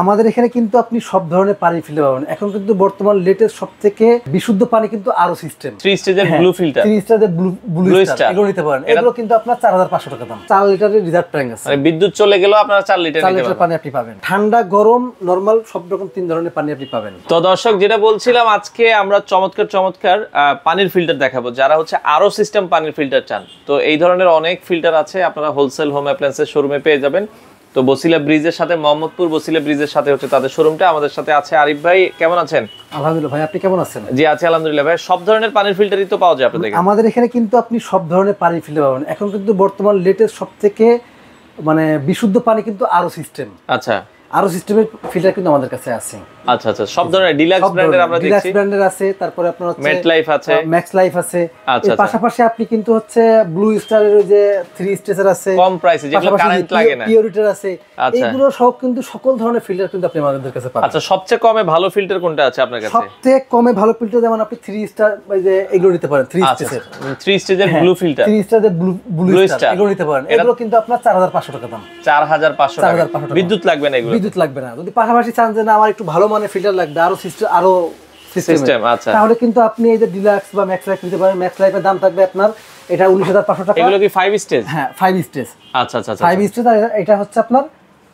আমাদের এখানে কিন্তু আপনি সব ধরনের পানি ফিল্টার পাবেন। এখন কিন্তু বর্তমান লেটেস্ট সবথেকে বিশুদ্ধ পানি কিন্তু আরো সিস্টেম 3 স্টেজের ব্লু ফিল্টার, 3 স্টেজের ব্লু স্টার এগুলো নিতে পারেন। এগুলো কিন্তু আপনার 4500 টাকা দাম। 4 লিটারের রিজার্ভ ট্যাঙ্ক আছে, মানে বিদ্যুৎ চলে গেলেও আপনারা 4 লিটার পানি আপনি পাবেন। ঠান্ডা গরম নরমাল সব রকম 3 ধরনের পানি আপনি পাবেন। তো দর্শক যেটা বলছিলাম, আজকে আমরা চমৎকার পানির ফিল্টার দেখাবো। যারা হচ্ছে আরো সিস্টেম পানির ফিল্টার চান, তো এই ধরনের অনেক ফিল্টার আছে, আপনারা হোলসেল হোম অ্যাপ্লায়েন্সের শোরুমে পেয়ে যাবেন। তো বসিলা ব্রিজের সাথে, মোহাম্মদপুর বসিলা ব্রিজের সাথে হচ্ছে তাদের শোরুমটা। আমাদের সাথে আছে আরিফ ভাই। কেমন আছেন? আলহামদুলিল্লাহ ভাই, আপনি কেমন আছেন? জি আছি আলহামদুলিল্লাহ ভাই। সব ধরনের পানির ফিল্টারই তো পাওয়া যায় আপনাদের কাছে? আমাদের এখানে কিন্তু আপনি সব ধরনের পানির ফিল্টার পাবেন। এখন কিন্তু বর্তমান লেটেস্ট সবথেকে মানে বিশুদ্ধ পানি কিন্তু আরো সিস্টেম। আচ্ছা, আরো সিস্টেমের ফিল্টার কিন্তু আমাদের কাছে আছে। আচ্ছা আচ্ছা, সব ধরনের ডিলাক্স ব্র্যান্ডের আমরা দেখছি। ডিলাক্স ব্র্যান্ডের আছে, তারপরে আপনার হচ্ছে ম্যাট লাইফ আছে, ম্যাক্স লাইফ আছে। আচ্ছা, এর পাশাপাশি আপনি কিন্তু হচ্ছে ব্লু স্টারের ওই যে 3 স্টেজের আছে, কম প্রাইসে যেগুলো কারেন্ট লাগে না, পিওরিটার আছে। এগুলো সব কিন্তু সকল ধরনের ফিল্টার কিন্তু আপনি আমাদের কাছে পাবেন। আচ্ছা, সবচেয়ে কমে ভালো ফিল্টার কোনটা আছে আপনার কাছে? সবচেয়ে কমে ভালো ফিল্টার যেমন আপনি 3 স্টার ওই যে এগুলো নিতে পারেন। 3 স্টেজের 3 স্টেজের ব্লু ফিল্টার, 3 স্টারের ব্লু স্টার এগুলো নিতে পারেন। এগুলো কিন্তু আপনার 4500 টাকা দাম। 4500 টাকা। বিদ্যুৎ লাগবে না এগুলো? বিদ্যুৎ লাগবে না। যদি পাশাপাশি চান যে না আমার একটু ভালো মানের ফিল্টার লাগবে, আরো সিস্টেম, আচ্ছা, তাহলে কিন্তু আপনি এই যে ডিলাক্স বা ম্যাক্স লাইফ নিতে পারেন। ম্যাক্স লাইফের দাম থাকবে আপনার এটা 19500 টাকা। এগুলো কি 5 স্টেজ? হ্যাঁ 5 স্টেজ। আচ্ছা আচ্ছা, 5 স্টেজ। আর এটা হচ্ছে আপনার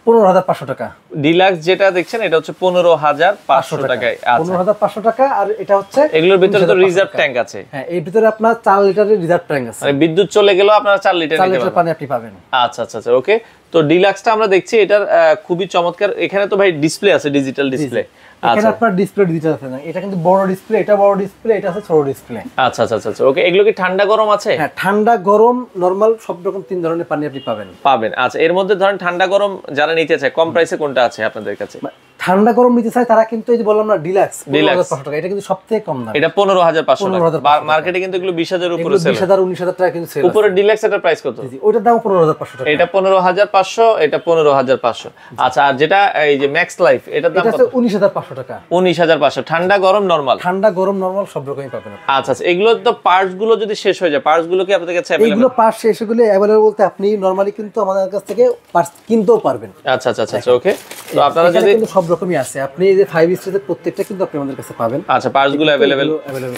15500 টাকা। ডিলাক্স যেটা দেখছেন এটা হচ্ছে 15500 টাকায়। আচ্ছা, 15500 টাকা। আর এটা হচ্ছে এগুলোর ভিতরে তো রিজার্ভ ট্যাঙ্ক আছে। হ্যাঁ, এর ভিতরে আপনার 4 লিটারের রিজার্ভ ট্যাঙ্ক আছে, মানে বিদ্যুৎ চলে গেলেও আপনারা 4 লিটার পানি আপনি পাবেন। আচ্ছা আচ্ছা আচ্ছা, ওকে। তো ডিলাক্সটা আমরা দেখছি, এটার খুবই চমৎকার। এখানে তো ভাই ডিসপ্লে আছে, ডিজিটাল ডিসপ্লে। এখানে আপনার ডিসপ্লে ডিজিটাল আছে না, এটা কিন্তু বড় ডিসপ্লে, এটা বড় ডিসপ্লে, এটা আছে ছোট ডিসপ্লে। আচ্ছা আচ্ছা আচ্ছা, ওকে। এগুলো কি ঠান্ডা গরম আছে? হ্যাঁ, ঠান্ডা গরম নরমাল সব রকম 3 ধরনের পানি আপনি পাবেন। আচ্ছা, এর মধ্যে ধরেন ঠান্ডা গরম যারা নিতে চায়, কম প্রাইসে কোনটা আছে আপনাদের কাছে? ঠান্ডা গরম নিতে চায় তারা কিন্তু এই যে বললাম না ডিলাক্স 15500 টাকা, এটা কিন্তু সবথেকে কম দাম। এটা 15500 টাকা। মার্কেটে কিন্তু এগুলো 20000 উপরে সেল, 20000 19000 টাকা কিন্তু সেল। উপরে ডিলাক্স এর প্রাইস কত? ওটার দাম 15500 টাকা। এটা 15500, এটা 15500। আচ্ছা, আর যেটা এই যে ম্যাক্স লাইফ এটার দাম কত? এটা 19500 টাকা। 19500। ঠান্ডা গরম নরমাল? ঠান্ডা গরম নরমাল সব রকমই পাবেন। আচ্ছা আচ্ছা, এগুলো তো পার্টস গুলো যদি শেষ হয়ে যায়, পার্টস গুলো কি আপনাদের কাছে अवेलेबल? এগুলো পার্টস শেষ হলে अवेलेबल বলতে আপনি নরমালি কিন্তু আমাদের কাছ থেকে পার্টস কিনতেও পারবেন। আচ্ছা আচ্ছা আচ্ছা, ওকে। তো আপনারা যদি কিন্তু সব রকমই আছে, আপনি এই যে 5 স্টারের প্রত্যেকটা কিন্তু আপনি আমাদের কাছে পাবেন। আচ্ছা, পার্টস গুলো अवेलेबल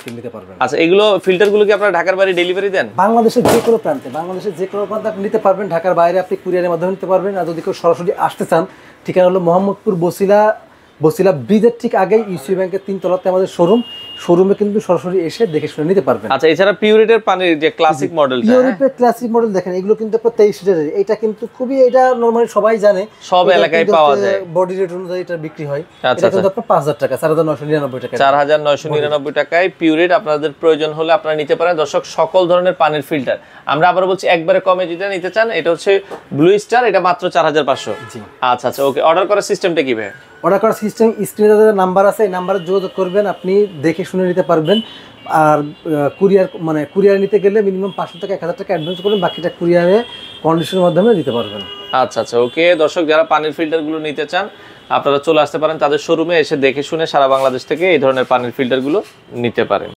কিনতে পারবেন। আচ্ছা, এগুলো ফিল্টার গুলো কি আপনারা ঢাকার বাইরে ডেলিভারি দেন? বাংলাদেশের যে কোনো প্রান্তে আপনি নিতে পারবেন। ঢাকার বাইরে আপনি কুরিয়ারের মাধ্যমে নিতে পারবেন। আর যদি কেউ সরাসরি আসতে চান, ঠিকানা হলো মোহাম্মদপুর বসিলা ব্রিজের ঠিক আগেই ইউসি ব্যাংকের 3 তলাতে আমাদের শোরুমে কিন্তু সরাসরি এসে দেখে শুনে নিতে পারবেন। আচ্ছা, এছাড়া পিউরিটের পানির যে ক্লাসিক মডেলটা, পিউরিটের ক্লাসিক মডেল দেখেন, এগুলো কিন্তু 23 লিটারের। এটা কিন্তু খুবই, এটা নরমালি সবাই জানে, সব এলাকায় পাওয়া যায়, বডি রেট অনুযায়ী এটা বিক্রি হয়। এটা কিন্তু আপনার 5000 টাকা, 4999 টাকা, 4999 টাকায় পিউরিট। আপনাদের প্রয়োজন হলে আপনারা নিতে পারেন। দর্শক, সকল ধরনের পানির ফিল্টার আমরা আবার বলছি, একবারে কমে যেটা নিতে চান এটা হচ্ছে ব্লু স্টার, এটা মাত্র 4500। আচ্ছা আচ্ছা, ওকে। অর্ডার করার সিস্টেমটা কি ভাই? অর্ডার করার সিস্টেম স্ক্রিনে যে নাম্বার আছে, এই নাম্বারে যোগাযোগ করবেন, আপনি দেখে শুনে নিতে পারবেন। আর কুরিয়ার নিতে গেলে মিনিমাম 500 টাকা 1000 টাকা অ্যাডভান্স করবেন, বাকিটা কুরিয়ারে কন্ডিশনের মাধ্যমে দিতে পারবেন। আচ্ছা আচ্ছা, ওকে। দর্শক, যারা পানির ফিল্টারগুলো নিতে চান আপনারা চলে আসতে পারেন তাদের শোরুমে, এসে দেখে শুনে সারা বাংলাদেশ থেকে এই ধরনের পানির ফিল্টারগুলো নিতে পারেন।